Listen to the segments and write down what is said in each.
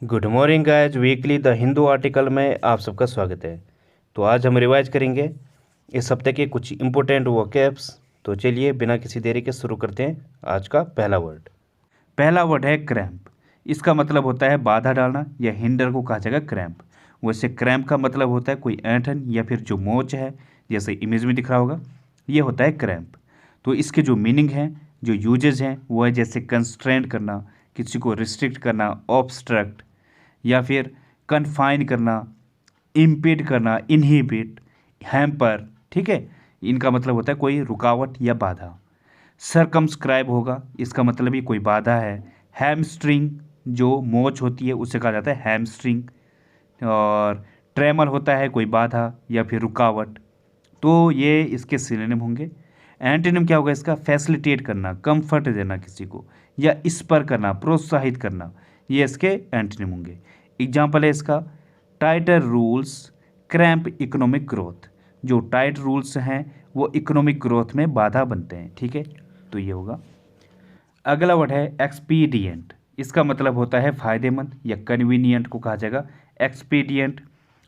Good morning guys, weekly the Hindu article में आप सबका स्वागत है। तो आज हम रिवाइज करेंगे इस हफ्ते के कुछ इंपॉर्टेंट वोकैब्स। तो चलिए बिना किसी देरी के शुरू करते हैं। आज का पहला वर्ड है क्रैम्प। इसका मतलब होता है बाधा डालना या हिंडर को कहा जाएगा क्रैम्प। वैसे क्रैम्प का मतलब होता है कोई ऐंठन या फिर जो मोच है, जैसे इमेज में दिख रहा होगा, ये होता है क्रैम्प। तो इसके जो मीनिंग हैं, जो यूजेज हैं, वो है जैसे कंस्ट्रेंट करना, किसी को रिस्ट्रिक्ट करना, ऑब्स्ट्रक्ट, या फिर कन्फाइन करना, इम्पीड करना, इनहिबिट, हैम्पर। ठीक है, इनका मतलब होता है कोई रुकावट या बाधा। सरकमस्क्राइब होगा, इसका मतलब ही कोई बाधा है। हैमस्ट्रिंग, जो मोच होती है उसे कहा जाता है हैमस्ट्रिंग। और ट्रेमर होता है कोई बाधा या फिर रुकावट। तो ये इसके सिनोनिम होंगे। एंटोनिम क्या होगा इसका? फैसिलिटेट करना, कंफर्ट देना किसी को, या स्पर करना, प्रोत्साहित करना, ये इसके एंटोनिम होंगे। एग्जाम्पल है इसका टाइटर रूल्स क्रैम्प इकोनॉमिक ग्रोथ। जो टाइट रूल्स हैं वो इकोनॉमिक ग्रोथ में बाधा बनते हैं। ठीक है, तो ये होगा। अगला वर्ड है एक्सपीडियंट। इसका मतलब होता है फ़ायदेमंद या कन्वीनियंट को कहा जाएगा एक्सपीडियंट।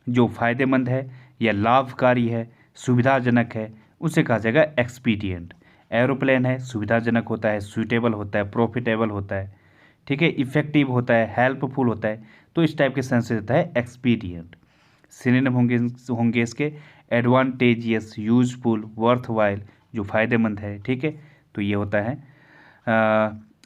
जो फ़ायदेमंद है या लाभकारी है, सुविधाजनक है, उसे कहा जाएगा एक्सपीडियंट। एरोप्लेन है, सुविधाजनक होता है, सूटेबल होता है, प्रॉफिटेबल होता है। ठीक है, इफ़ेक्टिव होता है, हेल्पफुल होता है। तो इस टाइप के सेंस से होता है एक्सपीडियंट। सिनोनिम होंगे इसके एडवांटेजियस, यूजफुल, वर्थवाइल, जो फ़ायदेमंद है। ठीक है, तो ये होता है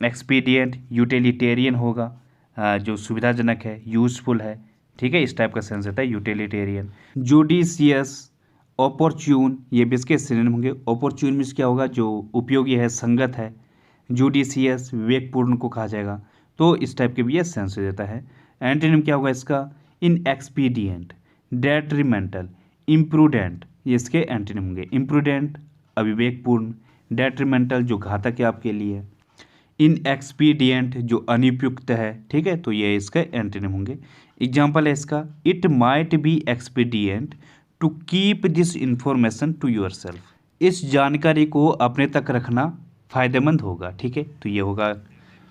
एक्सपीडियंट। यूटिलिटेरियन होगा, जो सुविधाजनक है, यूजफुल है। ठीक है, इस टाइप का सेंस होता है यूटिलिटेरियन। जुडिशियस, ऑपरच्यून, ये भी इसके सिनोनिम होंगे। ऑपरच्यून मीन्स क्या होगा? जो उपयोगी है, संगत है। जुडिशियस, विवेकपूर्ण को कहा जाएगा। तो इस टाइप के भी ये सेंस हो जाता है। एंटोनिम क्या होगा इसका? इनएक्सपीडियंट, डेट्रीमेंटल, इम्प्रूडेंट, ये इसके एंटोनिम होंगे। इम्प्रूडेंट अविवेकपूर्ण, डेट्रीमेंटल जो घातक है आपके लिए, इनएक्सपीडियंट जो अनुपयुक्त है। ठीक है, तो ये इसके एंटोनिम होंगे। एग्जाम्पल है इसका it might be expedient to keep this information to yourself. इस जानकारी को अपने तक रखना फायदेमंद होगा। ठीक है, तो ये होगा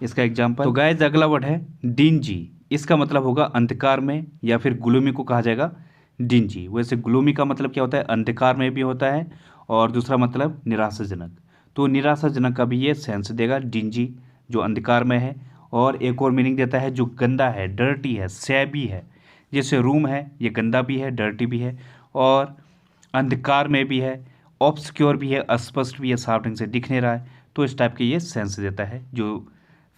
इसका एग्जाम्पल। तो गाइस अगला वर्ड है डिंजी। इसका मतलब होगा अंधकार में, या फिर ग्लूमी को कहा जाएगा डिंजी। वैसे ग्लूमी का मतलब क्या होता है? अंधकार में भी होता है, और दूसरा मतलब निराशाजनक। तो निराशाजनक का भी ये सेंस देगा डिंजी, जो अंधकार में है। और एक और मीनिंग देता है जो गंदा है, डर्टी है, सैबी है। जैसे रूम है, ये गंदा भी है, डर्टी भी है, और अंधकार में भी है, ऑब्सक्योर भी है, अस्पष्ट भी है, साफ ढंग से दिख नहीं रहा है। तो इस टाइप के ये सेंस देता है। जो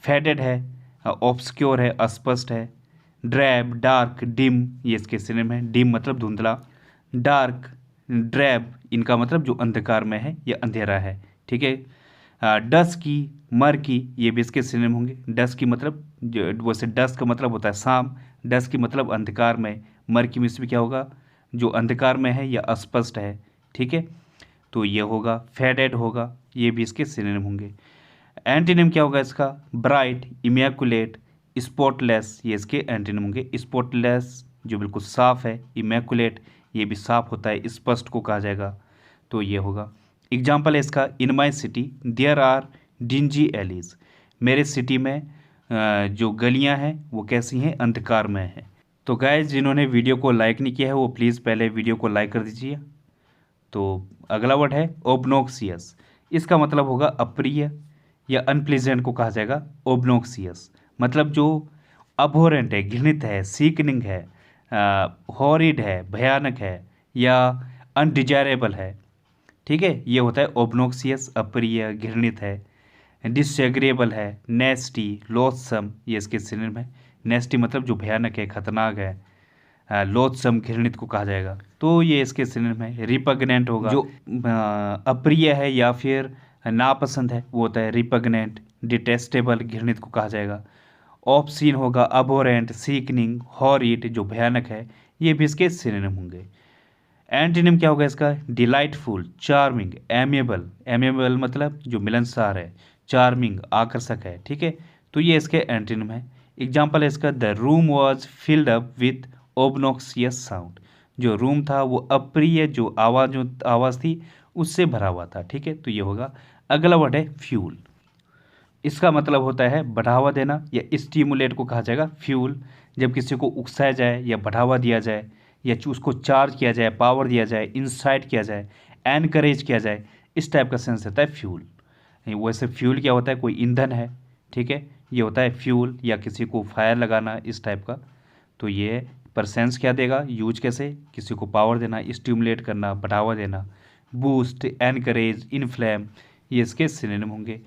फेडेड है, ऑब्सक्योर है, अस्पष्ट है। ड्रैब, डार्क, डिम, ये इसके सिनोनिम है। डिम मतलब धुंधला, डार्क, ड्रैब, इनका मतलब जो अंधकार में है या अंधेरा है। ठीक है, डस्की, मर्की, ये भी इसके सिनोनिम होंगे। डस्की मतलब वैसे डस्क का मतलब होता है शाम, डस्की मतलब अंधकार में, मर्की में इसमें क्या होगा? जो अंधकार में है या अस्पष्ट है। ठीक है, तो ये होगा। फेडेड होगा, ये भी इसके सिनोनिम होंगे। एंटीनिम क्या होगा इसका? ब्राइट, इमैकुलेट, स्पॉटलेस, ये इसके एंटीनिम होंगे। स्पॉटलेस जो बिल्कुल साफ है, इमैकुलेट ये भी साफ होता है, स्पष्ट को कहा जाएगा। तो ये होगा। एग्जाम्पल है इसका in my city there are dingy alleys. मेरे सिटी में जो गलियां हैं वो कैसी हैं? अंधकार में हैं। तो गाइस जिन्होंने वीडियो को लाइक नहीं किया है वो प्लीज़ पहले वीडियो को लाइक कर दीजिए। तो अगला वर्ड है ओबनोक्सियस। इसका मतलब होगा अप्रिय या अनप्लीजेंट को कहा जाएगा ओबनोक्सियस। मतलब जो अभोरेंट है, घृणित है, सीकनिंग है, हॉरिड है, भयानक है, या अनडिजायरेबल है। ठीक है, ये होता है ओबनोक्सियस, अप्रिय, घृणित है। डिसएग्रेबल है, नेस्टी, लोथसम, ये इसके सिनोनिम है। नेस्टी मतलब जो भयानक है, खतरनाक है। लोथसम घृणित को कहा जाएगा। तो ये इसके सिनोनिम है। रिपग्नेंट होगा, जो अप्रिय है या फिर नापसंद है, वो होता है रिपग्नेंट। डिटेस्टेबल घृणित को कहा जाएगा। ऑब्सीन होगा, अबोरेंट, सीकनिंग, हॉरिड जो भयानक है, ये भी इसके सिनोनिम होंगे। एंटीनिम क्या होगा इसका? Delightful, charming, amiable. एमिएबल मतलब जो मिलनसार है, चार्मिंग आकर्षक है। ठीक है, तो ये इसके एंटीनिम है। एग्जाम्पल है इसका the room was filled up with obnoxious sound. जो रूम था वो अप्रिय जो आवाज़ थी उससे भरा हुआ था। ठीक है, तो ये होगा। अगला वर्ड है फ्यूल। इसका मतलब होता है बढ़ावा देना, या स्टिमुलेट को कहा जाएगा फ्यूल। जब किसी को उकसाया जाए या बढ़ावा दिया जाए या उसको चार्ज किया जाए, पावर दिया जाए, इंसाइट किया जाए, एनकरेज किया जाए, इस टाइप का सेंस होता है फ्यूल। वैसे फ्यूल क्या होता है, कोई ईंधन है, ठीक है, ये होता है फ्यूल, या किसी को फायर लगाना, इस टाइप का। तो ये पर सेंस क्या देगा, यूज कैसे, किसी को पावर देना, स्टिमुलेट करना, बढ़ावा देना, बूस्ट, एनकरेज, इन्फ्लेम, ये इसके सिनोनिम होंगे।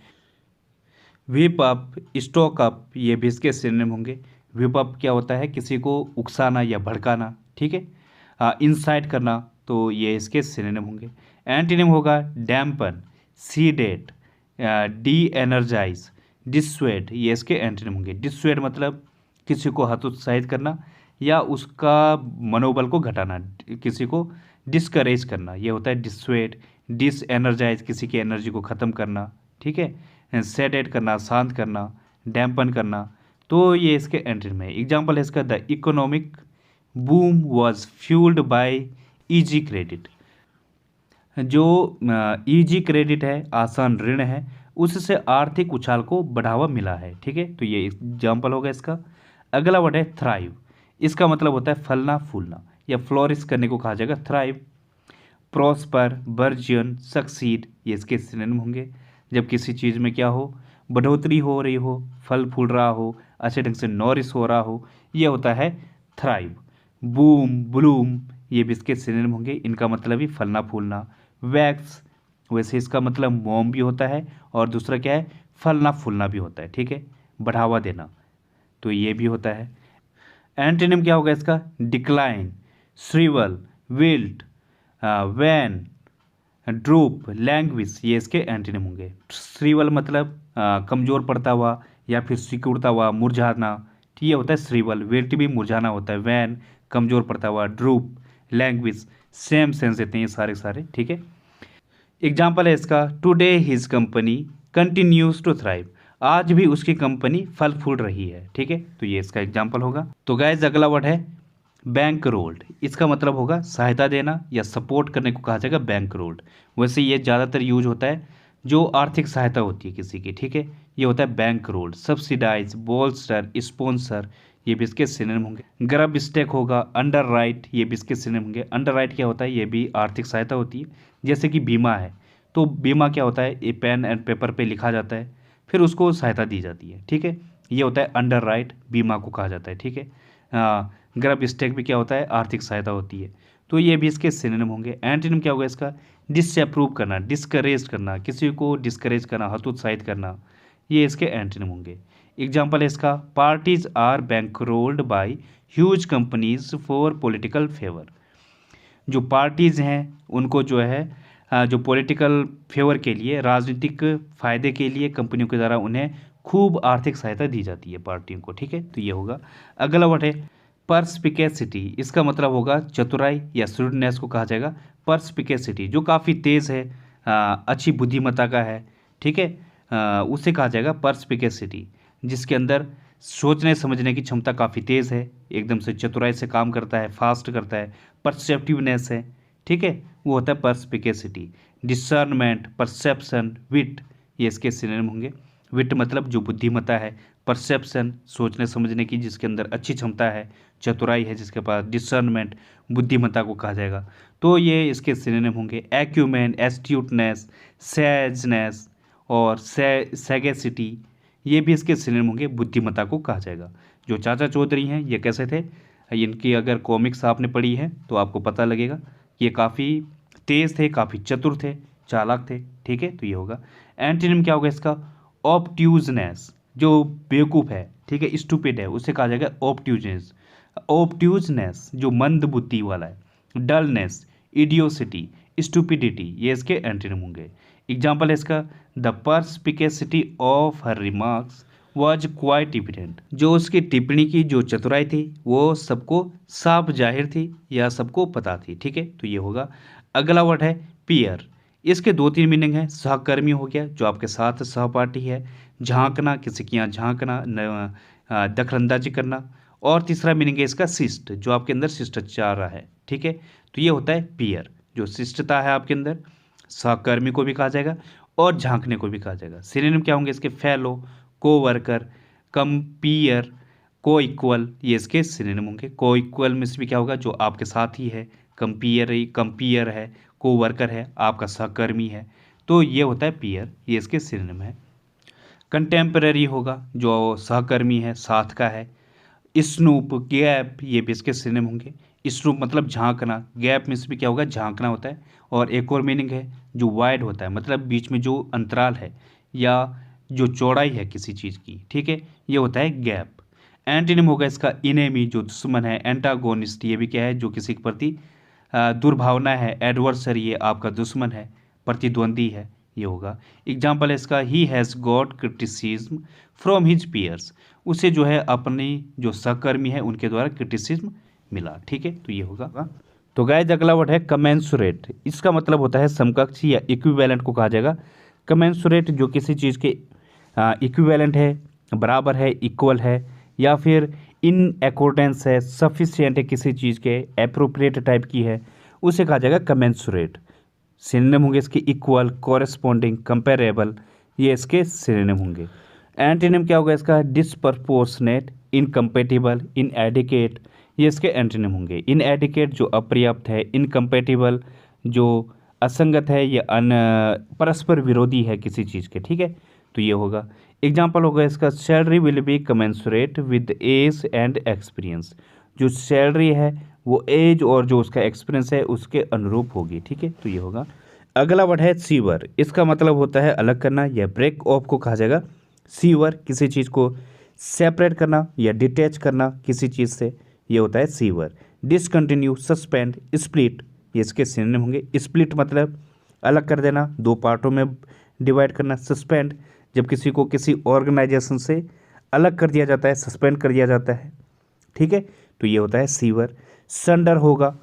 व्हिप अप, स्टोक अप, ये भी इसके सिनोनिम होंगे। व्हिप अप क्या होता है, किसी को उकसाना या भड़काना, ठीक है। इंसाइट करना, तो ये इसके सिनोनिम होंगे। एंटीनिम होगा dampen, sedate, de energize, dissuade, ये इसके एंटीनिम होंगे। डिस्वेड मतलब किसी को हतोत्साहित करना या उसका मनोबल को घटाना, किसी को डिस्करेज करना, ये होता है डिस्वेड। डिस एनर्जाइज, किसी की एनर्जी को ख़त्म करना, ठीक है। सेडेट करना, शांत करना, डैम्पन करना, तो ये इसके एंटीनिम है। एग्जाम्पल है इसका, the economic boom was fuelled by easy credit. जो ईजी क्रेडिट है, आसान ऋण है, उससे आर्थिक उछाल को बढ़ावा मिला है, ठीक है। तो ये एग्जाम्पल होगा इसका। अगला वर्ड है थ्राइव। इसका मतलब होता है फलना फूलना या फ्लोरिश करने को कहा जाएगा थ्राइव। प्रॉस्पर, बर्जियन, सक्सीड, ये इसके सिनोनिम होंगे। जब किसी चीज़ में क्या हो, बढ़ोतरी हो रही हो, फल फूल रहा हो, अच्छे ढंग से नॉरिश हो रहा हो, ये होता है थ्राइव। बूम, ब्लूम, ये भी इसके सिनोनिम होंगे, इनका मतलब ही फलना फूलना। वैक्स, वैसे इसका मतलब मोम भी होता है, और दूसरा क्या है, फलना फूलना भी होता है, ठीक है, बढ़ावा देना, तो ये भी होता है। एंटीनिम क्या होगा इसका, decline, shrivel, wilt, wane, droop, languish, ये इसके एंटीनिम होंगे। श्रीवल मतलब कमज़ोर पड़ता हुआ या फिर सिकुड़ता हुआ, मुरझाना, ये होता है श्रीवल। विल्ट भी मुरझाना होता है। वैन कमज़ोर पड़ता हुआ। ड्रूप, लैंग्वेज, सेम सेंस देते हैं ये सारे सारे, ठीक है। एग्जाम्पल है इसका, today his company continues to thrive. आज भी उसकी कंपनी फल फूल रही है, ठीक है, तो ये इसका एग्जाम्पल होगा। तो गाइस अगला वर्ड है बैंक रोल्ड। इसका मतलब होगा सहायता देना या सपोर्ट करने को कहा जाएगा बैंक रोल्ड। वैसे ये ज़्यादातर यूज होता है जो आर्थिक सहायता होती है किसी की, ठीक है, ये होता है bankrolled. Subsidise, bolster, sponsor, ये भी इसके सिनोनिम होंगे। ग्रब स्टेक होगा। अंडर राइट, ये भी इसके सिनोनिम होंगे। अंडर राइट क्या होता है, ये भी आर्थिक सहायता होती है। जैसे कि बीमा है, तो बीमा क्या होता है, ये पेन एंड पेपर पे लिखा जाता है, फिर उसको सहायता दी जाती है, ठीक है, ये होता है अंडर राइट, बीमा को कहा जाता है, ठीक है। ग्रब स्टेक भी क्या होता है, आर्थिक सहायता होती है, तो ये भी इसके सिनोनिम होंगे। एंटीनिम क्या होगा इसका, डिसअप्रूव करना, डिस्करेज करना, किसी को डिस्करेज करना, हतोत्साहित करना, ये इसके एंटीनिम होंगे। एग्जाम्पल है इसका, parties are bankrolled by huge companies for political favour. जो पार्टीज़ हैं उनको जो है जो पॉलिटिकल फेवर के लिए, राजनीतिक फ़ायदे के लिए कंपनियों के द्वारा उन्हें खूब आर्थिक सहायता दी जाती है पार्टियों को, ठीक है, तो ये होगा। अगला वर्ड है पर्सपिकेसिटी। इसका मतलब होगा चतुराई या श्रूडनेस को कहा जाएगा। पर्सपिकेसिटी जो काफ़ी तेज़ है, अच्छी बुद्धिमत्ता का है, ठीक है, उसे कहा जाएगा पर्सपिकेसिटी। जिसके अंदर सोचने समझने की क्षमता काफ़ी तेज़ है, एकदम से चतुराई से काम करता है, फास्ट करता है, परसेप्टिवनेस है, ठीक है, वो होता है पर्सपिकेसिटी। डिसर्नमेंट, परसेप्शन, विट, ये इसके सिनोनिम होंगे। विट मतलब जो बुद्धिमत्ता है, परसेप्शन सोचने समझने की जिसके अंदर अच्छी क्षमता है, चतुराई है जिसके पास, डिसर्नमेंट बुद्धिमत्ता को कहा जाएगा, तो ये इसके सिनोनिम होंगे। एक्यूमेन, एस्ट्यूटनेस, सेजनेस और सैगेसिटी, ये भी इसके सिनोनिम होंगे, बुद्धिमत्ता को कहा जाएगा। जो चाचा चौधरी हैं ये कैसे थे, इनकी अगर कॉमिक्स आपने पढ़ी है तो आपको पता लगेगा कि ये काफ़ी तेज़ थे, काफ़ी चतुर थे, चालाक थे, ठीक है, तो ये होगा। एंटीनिम क्या होगा इसका, ऑब्ट्यूजनेस, जो बेवकूफ़ है, ठीक है, स्टूपिड है, उसे कहा जाएगा ऑब्ट्यूजनेस। ऑब्ट्यूजनेस जो मंद बुद्धि वाला है। डलनेस, इडियोसिटी, स्टूपिडिटी, ये इसके एंटीनिम होंगे। एग्जाम्पल है इसका, the perspicacity of her remarks was quite evident. जो उसकी टिप्पणी की जो चतुराई थी वो सबको साफ जाहिर थी या सबको पता थी, ठीक है, तो ये होगा। अगला वर्ड है पीयर। इसके दो तीन मीनिंग है। सहकर्मी हो गया, जो आपके साथ सहपाठी है। झांकना, किसी के यहाँ झांकना, दखलंदाजी करना। और तीसरा मीनिंग है इसका शिष्ट, जो आपके अंदर शिष्टाचार है, ठीक है, तो ये होता है पीयर, जो शिष्टता है आपके अंदर, सहकर्मी को भी कहा जाएगा। और झांकने को भी कहा जाएगा। सिनोनिम क्या होंगे इसके? फेलो, कोवर्कर, कंपियर, को इक्वल, ये इसके सिनोनिम होंगे। को इक्वल में भी क्या होगा? जो आपके साथ ही है। कंपियर है, कोवर्कर है, आपका सहकर्मी है, तो ये होता है पीयर, ये इसके सिनोनिम है। कंटेम्पररी होगा, जो सहकर्मी है, साथ का है। स्नूप, गैप, ये भी इसके सिनोनिम होंगे। स्नूप मतलब झांकना, गैप में भी क्या होगा? झांकना होता है। और एक और मीनिंग है जो वाइड होता है, मतलब बीच में जो अंतराल है या जो चौड़ाई है किसी चीज़ की, ठीक है, ये होता है गैप। एंटीनिम होगा इसका इनेमी, जो दुश्मन है। एंटागोनिस्ट, ये भी क्या है? जो किसी के प्रति दुर्भावना है। एडवर्सरी, ये आपका दुश्मन है, प्रतिद्वंदी है, ये होगा। एग्जाम्पल है इसका, he has got criticism from his peers, उसे जो है अपनी जो सहकर्मी है उनके द्वारा क्रिटिसिज्म मिला, ठीक है, तो ये होगा। तो गाइस अगला वर्ड है कमेंसुरेट। इसका मतलब होता है समकक्ष या इक्विवेलेंट को कहा जाएगा। कमेंसुरेट जो किसी चीज़ के इक्विवेलेंट है, बराबर है, इक्वल है, या फिर इन अकॉर्डेंस है, सफिशिएंट है, किसी चीज़ के एप्रोप्रिएट टाइप की है, उसे कहा जाएगा कमेंसुरेट। सिनोनिम होंगे इसके इक्वल, कॉरेस्पॉन्डिंग, कंपेरेबल, ये इसके सिनोनिम होंगे। एंटीनिम क्या होगा इसका? डिसप्रपोर्शनेट, इनकम्पेटिबल, इनएडिकेट, ये इसके एंटीनिम होंगे। इनएडिकेट जो अपर्याप्त है, इनकम्पेटिबल जो असंगत है या परस्पर विरोधी है किसी चीज़ के, ठीक है, तो ये होगा। एग्जाम्पल होगा इसका, salary will be commensurate with age and experience, जो सैलरी है वो एज और जो उसका एक्सपीरियंस है उसके अनुरूप होगी, ठीक है, तो ये होगा। अगला वर्ड है सीवर। इसका मतलब होता है अलग करना या ब्रेक ऑफ को कहा जाएगा। सीवर किसी चीज़ को सेपरेट करना या डिटैच करना किसी चीज़ से, ये होता है सीवर। डिसकंटिन्यू, सस्पेंड, स्प्लिट, ये इसके सिनोनिम होंगे। स्प्लिट मतलब अलग कर देना, दो पार्टों में डिवाइड करना। सस्पेंड जब किसी को किसी ऑर्गेनाइजेशन से अलग कर दिया जाता है, सस्पेंड कर दिया जाता है, ठीक है, तो ये होता है सीवर। संडर होगा,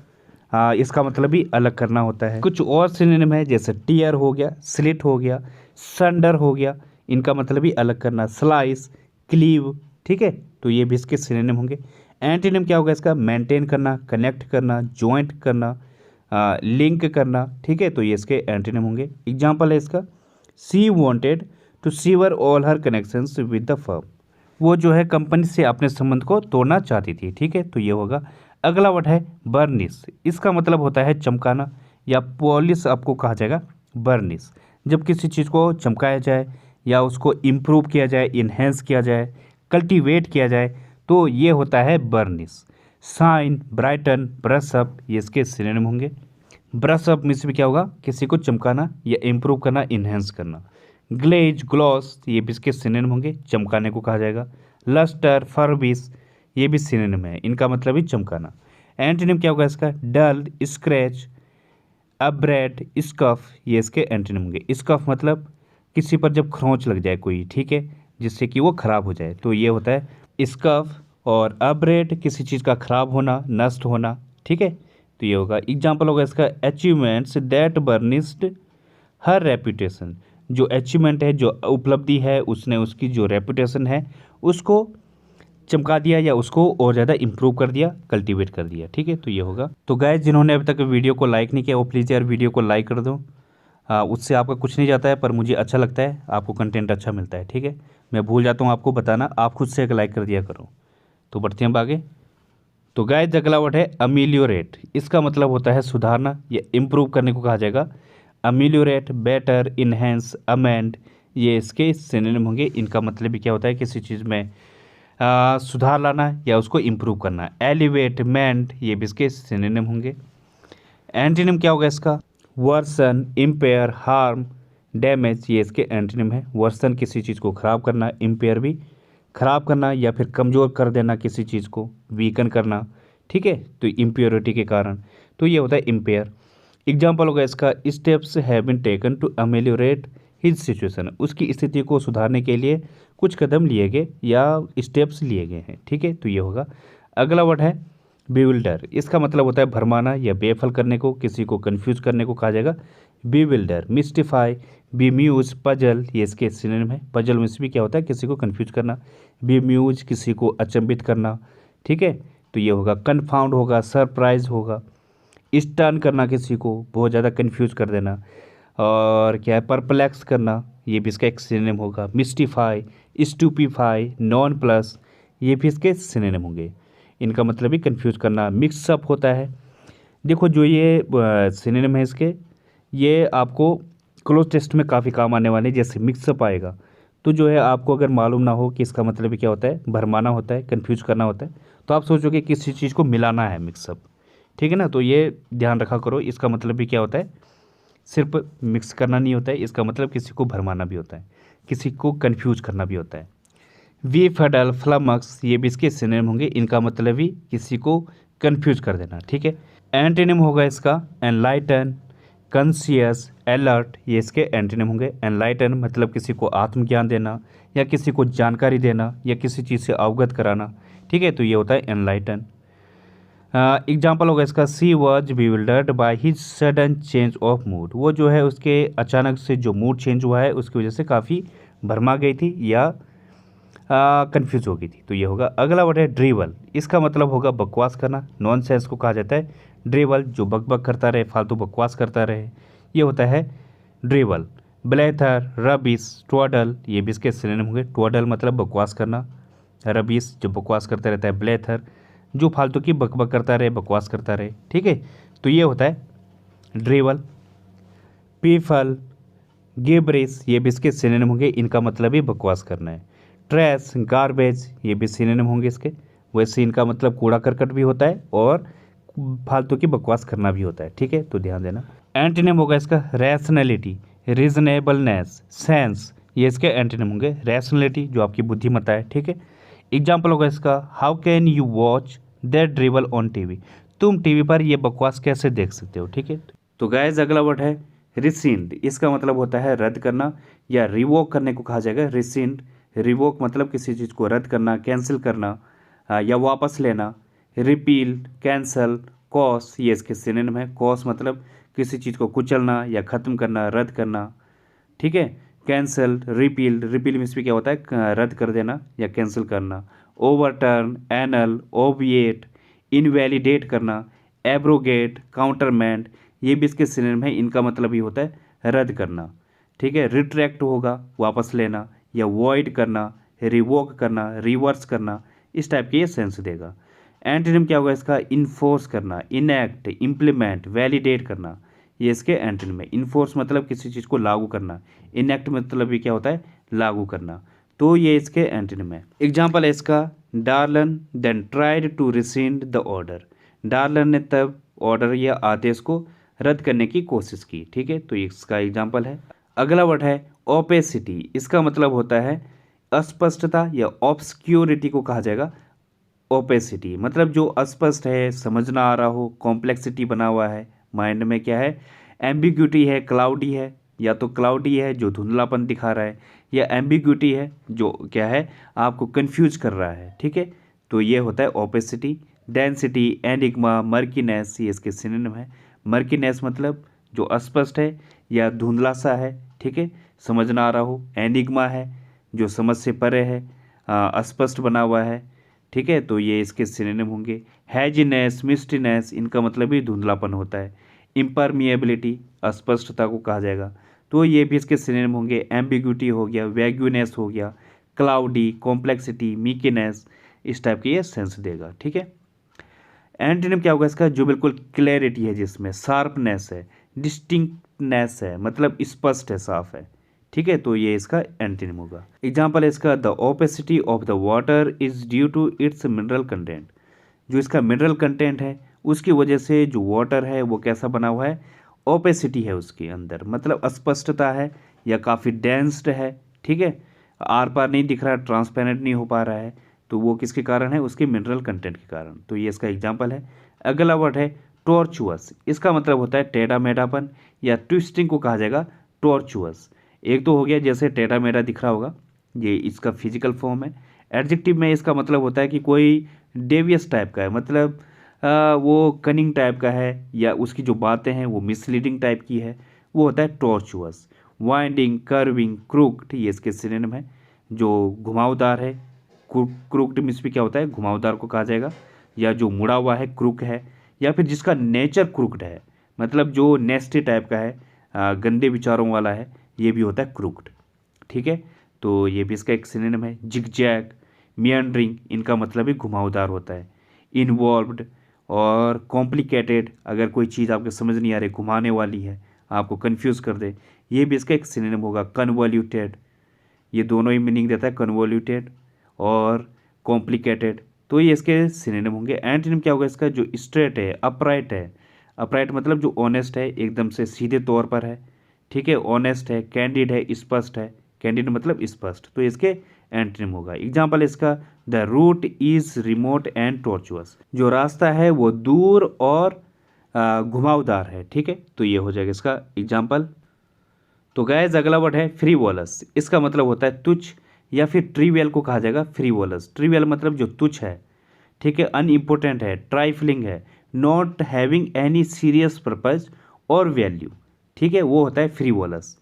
इसका मतलब भी अलग करना होता है। कुछ और सिनोनिम है जैसे टीयर हो गया, स्लिट हो गया, संडर हो गया, इनका मतलब भी अलग करना। स्लाइस, क्लीव, ठीक है, तो ये भी इसके सिनोनिम होंगे। एंटीनिम क्या होगा इसका? मेंटेन करना, कनेक्ट करना, ज्वाइंट करना, लिंक करना, ठीक है, तो ये इसके एंटीनिम होंगे। एग्जाम्पल है इसका, she wanted to sever all her connections with the firm, वो जो है कंपनी से अपने संबंध को तोड़ना चाहती थी, ठीक है, तो ये होगा। अगला वर्ड है बर्निश। इसका मतलब होता है चमकाना या पॉलिश आपको कहा जाएगा बर्निश। जब किसी चीज़ को चमकाया जाए या उसको इम्प्रूव किया जाए, इन्हेंस किया जाए, कल्टीवेट किया जाए, तो ये होता है burnish. Shine, brighten, brush up, ये इसके सिनोनिम होंगे। ब्रश अप में से भी क्या होगा? किसी को चमकाना या इम्प्रूव करना, इन्हेंस करना। ग्लेज, ग्लॉस, ये भी इसके सिनोनिम होंगे, चमकाने को कहा जाएगा। लस्टर, फर्बिश, ये भी सिनोनिम है, इनका मतलब ही चमकाना। एंटीनिम क्या होगा इसका? डल, स्क्रैच, अब्रेड, स्कफ, ये इसके एंटीनिम होंगे। स्कफ मतलब किसी पर जब खरोंच लग जाए कोई, ठीक है, जिससे कि वो खराब हो जाए, तो ये होता है स्कफ। और अब्रेड किसी चीज़ का खराब होना, नष्ट होना, ठीक है, तो ये होगा। एग्जाम्पल होगा इसका, achievements that burnished her reputation, जो अचीवमेंट है, जो उपलब्धि है, उसने उसकी जो रेपुटेशन है उसको चमका दिया या उसको और ज़्यादा इंप्रूव कर दिया, कल्टीवेट कर दिया, ठीक है, तो ये होगा। तो गाइस जिन्होंने अभी तक वीडियो को लाइक नहीं किया वो प्लीज़ यार वीडियो को लाइक कर दो। उससे आपका कुछ नहीं जाता है, पर मुझे अच्छा लगता है, आपको कंटेंट अच्छा मिलता है, ठीक है। मैं भूल जाता हूँ आपको बताना, आप खुद से एक लाइक कर दिया करो। तो बढ़ते हैं अब आगे। तो गाइस अगला वर्ड है अमीलियोरेट। इसका मतलब होता है सुधारना या इम्प्रूव करने को कहा जाएगा। अमीलियोरेट, बेटर, इन्हेंस, अमेंड, ये इसके सिनोनिम होंगे। इनका मतलब भी क्या होता है? किसी चीज़ में सुधार लाना या उसको इम्प्रूव करना। एलिवेट, मेंड, ये भी इसके सिनोनिम होंगे। एंटीनिम क्या होगा इसका? वर्सन, इम्पेयर, हार्म, डैमेज, ये इसके एंटीनिम है। वर्सन किसी चीज़ को ख़राब करना, इम्पेयर भी ख़राब करना या फिर कमज़ोर कर देना किसी चीज़ को, वीकन करना, ठीक है, तो इम्प्योरिटी के कारण, तो ये होता है इम्पेयर। एग्जाम्पल होगा इसका, steps have been taken to ameliorate his situation, उसकी स्थिति को सुधारने के लिए कुछ कदम लिए गए या स्टेप्स लिए गए हैं, ठीक है, तो ये होगा। अगला वर्ड है बीविल्डर। इसका मतलब होता है भरमाना या बेफल करने को, किसी को कंफ्यूज करने को कहा जाएगा बीविल्डर। मिस्टिफाई, बीम्यूज, पजल, ये इसके सिनोनिम है। पजल में से भी क्या होता है? किसी को कंफ्यूज करना। बीम्यूज किसी को अचंभित करना, ठीक है, तो ये होगा। कन्फाउंड होगा, सरप्राइज होगा, स्टन करना, किसी को बहुत ज़्यादा कंफ्यूज कर देना। और क्या है, परप्लेक्स करना, ये भी इसका एक सिनोनिम होगा। मिस्टिफाई, स्टूपीफाई, नॉन प्लस, ये भी इसके सिनोनिम होंगे। इनका मतलब ही कंफ्यूज करना। मिक्सअप होता है, देखो जो ये सिनोनिम है इसके, ये आपको क्लोज टेस्ट में काफ़ी काम आने वाले हैं। जैसे मिक्सअप आएगा तो जो है आपको अगर मालूम ना हो कि इसका मतलब क्या होता है, भरमाना होता है, कंफ्यूज करना होता है, तो आप सोचोगे किसी चीज़ को मिलाना है, मिक्सअप, ठीक है ना। तो ये ध्यान रखा करो, इसका मतलब भी क्या होता है, सिर्फ मिक्स करना नहीं होता है, इसका मतलब किसी को भरमाना भी होता है, किसी को कंफ्यूज करना भी होता है। वी फेडल, फ्लमक्स, ये भी इसके सिनोनिम होंगे। इनका मतलब ही किसी को कंफ्यूज कर देना, ठीक है। एंटीनिम होगा इसका एनलाइटन, कॉन्शियस, अलर्ट, ये इसके एंटीनिम होंगे। एनलाइटन मतलब किसी को आत्मज्ञान देना या किसी को जानकारी देना या किसी चीज़ से अवगत कराना, ठीक है, तो ये होता है एनलाइटन। एग्जाम्पल होगा इसका, she was bewildered by his sudden change of mood, वो जो है उसके अचानक से जो मूड चेंज हुआ है उसकी वजह से काफ़ी भरमा गई थी या कंफ्यूज हो गई थी, तो ये होगा। अगला वर्ड है ड्रीवल, इसका मतलब होगा बकवास करना, नॉनसेंस को कहा जाता है ड्रीवल, जो बकबक करता रहे, फालतू बकवास करता रहे, ये होता है ड्रीवल। ब्लेथर, रबिस, ट्वाडल, ये भी इसके सिनोनिम होंगे। ट्वाडल मतलब बकवास करना, रबिस जो बकवास करता रहता है, ब्लेथर जो फालतू की बकबक करता रहे, बकवास करता रहे, ठीक है, तो ये होता है ड्रीवल। पीफल, गिब्रिस, ये भी इसके सिनोनिम होंगे, इनका मतलब ही बकवास करना है। ट्रैश, गार्बेज, ये भी सिनोनिम होंगे इसके। वैसे इनका मतलब कूड़ा करकट भी होता है और फालतू की बकवास करना भी होता है, ठीक है, तो ध्यान देना। एंटीनिम होगा इसका रैशनैलिटी, रीजनेबलनेस, सेंस, ये इसके एंटीनिम होंगे। रैशनैलिटी जो आपकी बुद्धिमत्ता है, ठीक है। एग्जाम्पल होगा इसका, how can you watch that drivel on TV, तुम टीवी पर ये बकवास कैसे देख सकते हो, ठीक है। तो गाइस अगला वर्ड है रिसिंड, इसका मतलब होता है रद्द करना या रिवोक करने को कहा जाएगा। रिसिंड, रिवोक मतलब किसी चीज़ को रद्द करना, कैंसिल करना या वापस लेना। रिपील, कैंसल, कॉस, ये इसके सिनोनिम है। कॉस मतलब किसी चीज़ को कुचलना या ख़त्म करना, रद्द करना, ठीक है। कैंसल, रिपील, रिपील मीन्स भी क्या होता है, रद्द कर देना या कैंसिल करना। ओवरटर्न, एनल, ओविएट, इनवैलिडेट करना, एब्रोगेट, काउंटरमैंड, ये भी इसके सिनोनिम है, इनका मतलब ही होता है रद्द करना, ठीक है। रिट्रैक्ट होगा वापस लेना या वॉइड करना, रिवोक करना, रिवर्स करना, इस टाइप के ये सेंस देगा। एंटीनिम क्या होगा इसका, इन्फोर्स करना, इनएक्ट, इम्प्लीमेंट, वैलिडेट करना, ये इसके एंटीनिम है। इन्फोर्स मतलब किसी चीज़ को लागू करना, इनएक्ट मतलब ये क्या होता है, लागू करना, तो ये इसके एंटीनिम है। एग्जाम्पल है इसका, Darlan then tried to rescind the order, Darlan ने तब ऑर्डर या आदेश को रद्द करने की कोशिश की, ठीक है, तो इसका एग्जाम्पल है। अगला वर्ड है ओपेसिटी, इसका मतलब होता है अस्पष्टता या ऑब्सक्योरिटी को कहा जाएगा ओपेसिटी, मतलब जो अस्पष्ट है, समझ ना आ रहा हो, कॉम्प्लेक्सिटी बना हुआ है, माइंड में क्या है, एम्बिग्यूटी है, क्लाउडी है, या तो क्लाउडी है जो धुंधलापन दिखा रहा है, या एम्बिग्यूटी है जो क्या है, आपको कंफ्यूज कर रहा है, ठीक है, तो ये होता है ओपेसिटी। डेंसिटी, एनिग्मा, मर्कीनेस, ये इसके सिनोनिम है। मर्कीनेस मतलब जो अस्पष्ट है या धुंधला सा है, ठीक है, समझ ना आ रहा हो। एनिग्मा है जो समझ से परे है, अस्पष्ट बना हुआ है, ठीक है, तो ये इसके सिनोनिम होंगे। हैजीनेस, मिस्टीनेस, इनका मतलब ही धुंधलापन होता है। इम्परमिएबिलिटी, अस्पष्टता को कहा जाएगा, तो ये भी इसके सिनोनिम होंगे। एम्बिग्यूटी हो गया, वैग्यूनेस हो गया, क्लाउडी, कॉम्प्लेक्सिटी, मीकीनेस, इस टाइप के ये सेंस देगा, ठीक है। एंटीनिम क्या होगा इसका, जो बिल्कुल क्लैरिटी है, जिसमें शार्पनेस है, डिस्टिंक्टनेस है, मतलब स्पष्ट है, साफ है, ठीक है, तो ये इसका एंटीनिम होगा। एग्जाम्पल है इसका, the opacity of the water is due to its mineral content, जो इसका मिनरल कंटेंट है उसकी वजह से जो वाटर है वो कैसा बना हुआ है, ओपेसिटी है उसके अंदर, मतलब अस्पष्टता है या काफ़ी डेंस्ड है, ठीक है, आर पार नहीं दिख रहा, ट्रांसपेरेंट नहीं हो पा रहा है, तो वो किसके कारण है, उसके मिनरल कंटेंट के कारण, तो ये इसका एग्जाम्पल है। अगला वर्ड है टॉर्चुअस, इसका मतलब होता है टेढ़ा मेढ़ापन या ट्विस्टिंग को कहा जाएगा टॉर्चुअस। एक तो हो गया जैसे टेढ़ा मेढ़ा दिख रहा होगा, ये इसका फिजिकल फॉर्म है। एडजेक्टिव में इसका मतलब होता है कि कोई डेवियस टाइप का है, मतलब वो कनिंग टाइप का है या उसकी जो बातें हैं वो मिसलीडिंग टाइप की है, वो होता है टॉर्चुअस। वाइंडिंग, कर्विंग, क्रूक्ड, ये इसके सिनोनिम है, जो घुमावदार है। क्रूक्ड मीन्स भी क्या होता है, घुमावदार को कहा जाएगा, या जो मुड़ा हुआ है क्रूक है, या फिर जिसका नेचर क्रूक्ड है, मतलब जो नेस्टी टाइप का है, गंदे विचारों वाला है, ये भी होता है क्रूक्ड। ठीक है, तो ये भी इसका एक सिनोनिम है। जिगजैग, मियांडरिंग, इनका मतलब ही घुमावदार होता है। इन्वॉल्व्ड और कॉम्प्लिकेटेड, अगर कोई चीज़ आपको समझ नहीं आ रही, घुमाने वाली है, आपको कंफ्यूज कर दे, ये भी इसका एक सिनोनिम होगा। कन्वॉल्यूटेड, ये दोनों ही मीनिंग देता है, कन्वॉल्यूटेड और कॉम्प्लिकेटेड, तो ये इसके सिनोनिम होंगे। एंटोनिम क्या होगा इसका? जो स्ट्रेट है, अपराइट है। अपराइट मतलब जो ऑनेस्ट है, एकदम से सीधे तौर पर है। ठीक है, ऑनेस्ट है, कैंडिड है, स्पष्ट है। कैंडिड मतलब स्पष्ट, तो इसके एंटोनिम होगा। एग्जाम्पल इसका, the route is remote and tortuous, जो रास्ता है वो दूर और घुमावदार है। ठीक है, तो ये हो जाएगा इसका एग्जाम्पल। तो गाइस अगला वर्ड है फ्रीवोलस। इसका मतलब होता है तुच्छ, या फिर ट्रिवियल को कहा जाएगा फ्रीवोलस। ट्रिवियल मतलब जो तुच्छ है, ठीक है, अनइम्पोर्टेंट है, ट्राइफलिंग है, not having any serious purpose और वैल्यू। ठीक है, वो होता है फ्रीवोलस।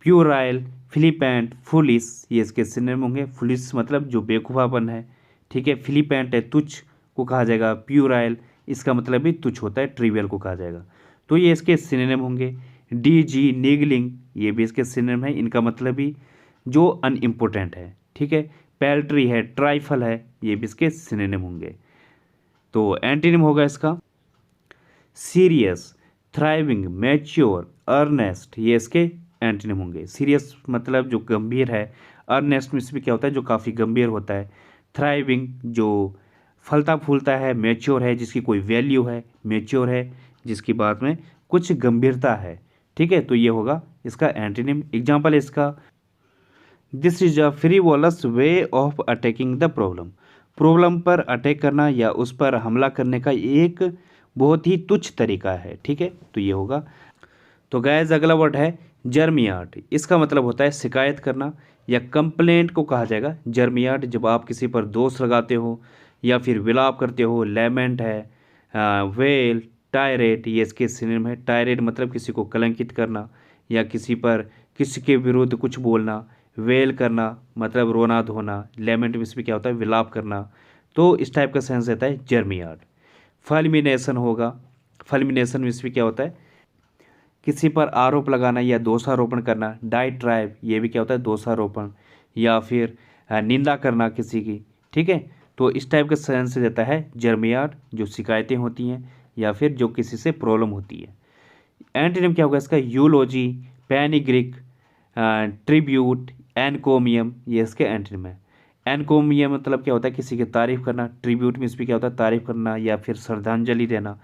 प्यूराइल, फिलिपेंट, फुलिस, ये इसके सिनोनिम होंगे। फुलिस मतलब जो बेवकूफ़ापन है। ठीक है, फिलिपेंट है, तुच्छ को कहा जाएगा। प्यूराइल, इसका मतलब भी तुच्छ होता है, ट्रिवियल को कहा जाएगा। तो ये इसके सिनोनिम होंगे। डीजी, निगलिंग, ये भी इसके सिनोनिम है, इनका मतलब भी जो अनइम्पोर्टेंट है। ठीक है, पैल्ट्री है, ट्राइफल है, ये भी इसके सिनोनिम होंगे। तो एंटीनिम होगा इसका सीरियस, थ्राइविंग, मैच्योर, अर्नेस्ट, ये इसके एंटीनिम होंगे। सीरियस मतलब जो गंभीर है, अर्नेस्ट में इसमें क्या होता है, जो काफ़ी गंभीर होता है। थ्राइविंग जो फलता फूलता है, मैच्योर है, जिसकी कोई वैल्यू है, मैच्योर है, जिसकी बात में कुछ गंभीरता है। ठीक है, तो ये होगा इसका एंटीनिम। एग्जाम्पल इसका, this is a frivolous way of attacking the problem. Problem पर अटैक करना या उस पर हमला करने का एक बहुत ही तुच्छ तरीका है। ठीक है, तो ये होगा। तो गैस अगला वर्ड है जर्मियाट। इसका मतलब होता है शिकायत करना या कंप्लेंट को कहा जाएगा जर्मियाट। जब आप किसी पर दोष लगाते हो या फिर विलाप करते हो। लेमेंट है, वेल, टायरेट, ये इसके सिनोनिम है। टायरेट मतलब किसी को कलंकित करना या किसी पर किसी के विरुद्ध कुछ बोलना। वेल करना मतलब रोना धोना। लेमेंट में इसमें क्या होता है, विलाप करना। तो इस टाइप का सेंस रहता है जर्मियाट। फल्मिनेशन होगा। फल्मिनेशन में इसमें क्या होता है, किसी पर आरोप लगाना या दोषारोपण करना। डाइट्राइब, ये भी क्या होता है, दोषारोपण या फिर निंदा करना किसी की। ठीक है, तो इस टाइप का सेंस देता है जर्मियाट, जो शिकायतें होती हैं या फिर जो किसी से प्रॉब्लम होती है। एंटीनिम क्या होगा इसका, यूलोजी, पैनिग्रिक, ट्रिब्यूट, एनकोमियम, ये इसके एंटीनिम है। एनकोमियम मतलब क्या होता है, किसी की तारीफ करना। ट्रिब्यूट में इसमें क्या होता है, तारीफ करना या फिर श्रद्धांजलि देना।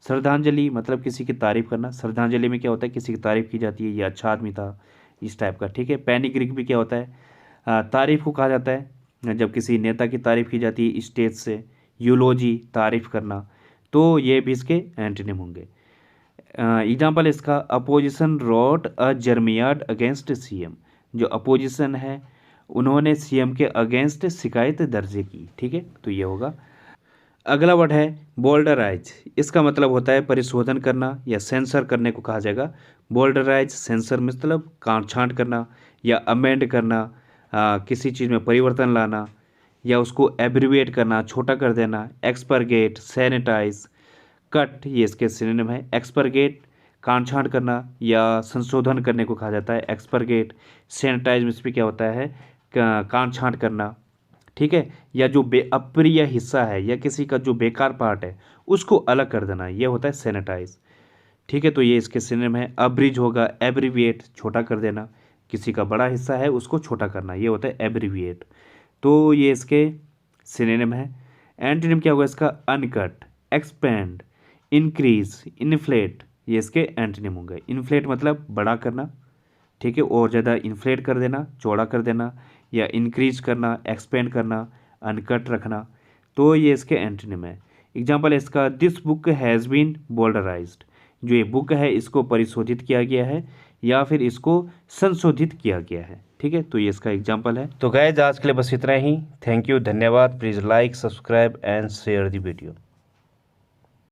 श्रद्धांजलि मतलब किसी की तारीफ करना। श्रद्धांजलि में क्या होता है, किसी की तारीफ की जाती है, ये अच्छा आदमी था, इस टाइप का। ठीक है, पैनिग्रिक भी क्या होता है, तारीफ को कहा जाता है जब किसी नेता की तारीफ की जाती है स्टेज से। यूलोजी, तारीफ करना, तो ये भी इसके एंटीनिम होंगे। एग्जाम्पल इसका, opposition wrote a jeremiad against CM. जो अपोजिशन है उन्होंने सीएम के अगेंस्ट शिकायत दर्ज की। ठीक है, तो ये होगा। अगला वर्ड है बोल्डराइज। इसका मतलब होता है परिशोधन करना या सेंसर करने को कहा जाएगा। बोल्डराइज, सेंसर मतलब काट छांट करना या अमेंड करना, किसी चीज़ में परिवर्तन लाना या उसको एब्रीविएट करना, छोटा कर देना। एक्सपरगेट, सैनिटाइज, कट, ये इसके सिनोनिम है। एक्सपरगेट काट छांट करना या संशोधन करने को कहा जाता है एक्सपरगेट। सैनिटाइज में इसमें क्या होता है, काट छांट करना। ठीक है, या जो अप्रिय हिस्सा है या किसी का जो बेकार पार्ट है उसको अलग कर देना, ये होता है सैनिटाइज। ठीक है, तो ये इसके सिनोनिम है। अब्रिज होगा, एब्रीविएट, छोटा कर देना, किसी का बड़ा हिस्सा है उसको छोटा करना, ये होता है एब्रीविएट। तो ये इसके सिनोनिम है। एंटोनिम क्या होगा इसका, अनकट, एक्सपेंड, इंक्रीज, इन्फ्लेट, ये इसके एंटोनिम होंगे। इन्फ्लेट मतलब बड़ा करना, ठीक है, और ज़्यादा इन्फ्लेट कर देना, चौड़ा कर देना, या इंक्रीज करना, एक्सपेंड करना, अनकट रखना, तो ये इसके एंटोनिम है। एग्जाम्पल इसका, दिस बुक हैज़ बीन बोल्डराइज्ड। जो ये बुक है इसको परिशोधित किया गया है या फिर इसको संशोधित किया गया है। ठीक है, तो ये इसका एग्जाम्पल है। तो गाइस आज के लिए बस इतना ही। थैंक यू, धन्यवाद। Please like, subscribe and share the video.